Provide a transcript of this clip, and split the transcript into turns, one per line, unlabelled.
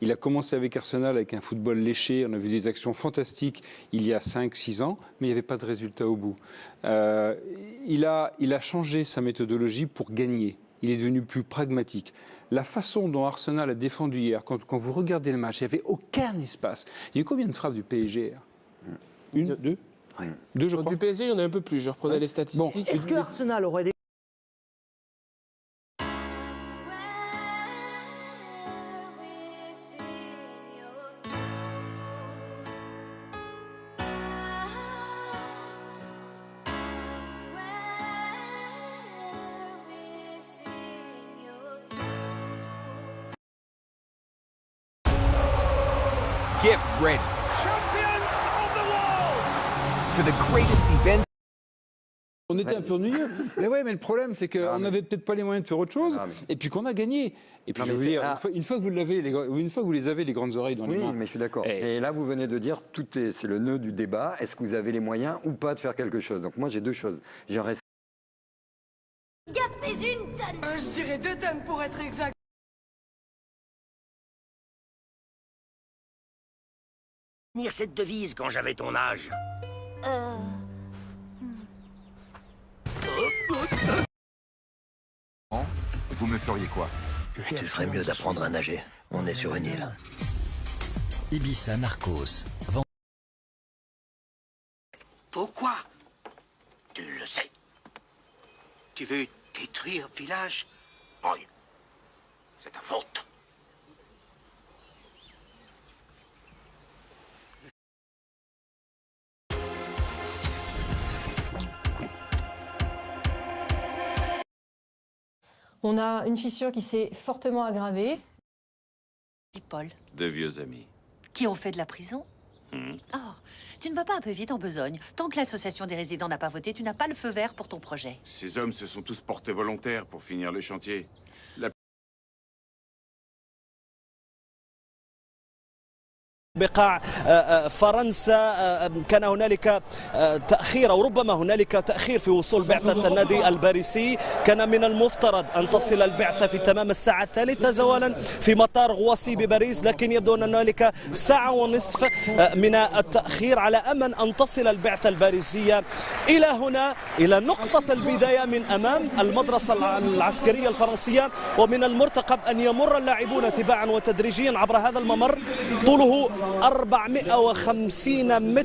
Il a commencé avec Arsenal avec un football léché. On a vu des actions fantastiques il y a 5-6 ans, mais il n'y avait pas de résultat au bout. Il a changé sa méthodologie pour gagner. Il est devenu plus pragmatique. La façon dont Arsenal a défendu hier, quand vous regardez le match, il n'y avait aucun espace. Il y a eu combien de frappes du PSG hier ? Une, deux ? Deux, je crois.
Du PSG, il y en a un peu plus. Je reprenais les statistiques.
Bon. Est-ce que Arsenal aurait des...
Get ready. Champions of the world for the greatest event.
On était un peu ennuyeux. Mais oui, mais le problème, c'est qu'on n'avait peut-être pas les moyens de faire autre chose, et puis qu'on a gagné. Et puis, je veux dire, une fois que vous l'avez, une fois que vous les avez, les grandes oreilles dans les mains.
Oui, mais je suis d'accord. Et là, vous venez de dire, c'est le nœud du débat. Est-ce que vous avez les moyens ou pas de faire quelque chose? Donc moi, j'ai deux choses. J'en reste.
Gap pèse une tonne.
Je dirais 2 tonnes pour être exact.
Cette devise quand j'avais ton âge.
Vous me feriez quoi?
Tu ferais mieux d'apprendre à nager. On est sur une île.
Ibiza Narcos.
Pourquoi? Tu le sais. Tu veux détruire le village? Oui. C'est ta faute.
On a une fissure qui s'est fortement aggravée.
Paul.
De vieux amis.
Qui ont fait de la prison? Oh, tu ne vas pas un peu vite en besogne. Tant que l'association des résidents n'a pas voté, tu n'as pas le feu vert pour ton projet.
Ces hommes se sont tous portés volontaires pour finir le chantier.
بقاع فرنسا كان هنالك تأخير أو ربما هنالك تأخير في وصول بعثة النادي الباريسي. كان من المفترض أن تصل البعثة في تمام الساعة 3 زوالا في مطار غواسي بباريس، لكن يبدو أن هنالك ساعة ونصف من التأخير على أمل أن تصل البعثة الباريسية إلى هنا، إلى نقطة البداية من أمام المدرسة العسكرية الفرنسية. ومن المرتقب أن يمر اللاعبون تباعا وتدريجيا عبر هذا الممر طوله 450 متر.